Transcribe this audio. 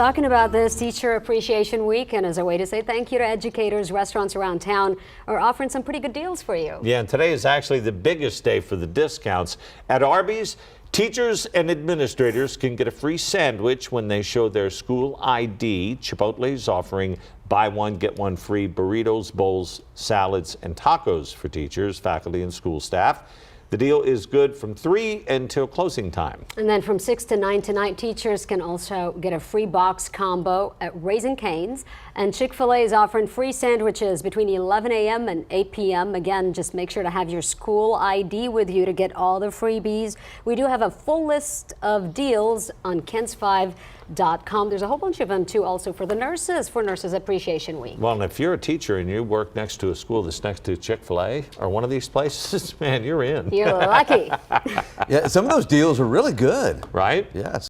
Talking about this Teacher Appreciation Week, and as a way to say thank you to educators, restaurants around town are offering some pretty good deals for you. Yeah, and today is actually the biggest day for the discounts. At Arby's, teachers and administrators can get a free sandwich when they show their school ID. Chipotle is offering buy one, get one free burritos, bowls, salads, and tacos for teachers, faculty, and school staff. The deal is good from 3 until closing time. And then from 6 to 9 tonight, teachers can also get a free box combo at Raising Cane's. And Chick-fil-A is offering free sandwiches between 11 a.m. and 8 p.m. Again, just make sure to have your school ID with you to get all the freebies. We do have a full list of deals on kents5.com. There's a whole bunch of them, too, also for the nurses, for Nurses Appreciation Week. Well, and if you're a teacher and you work next to a school that's next to Chick-fil-A or one of these places, man, you're in. You're lucky. Yeah, some of those deals are really good. Right? Yes.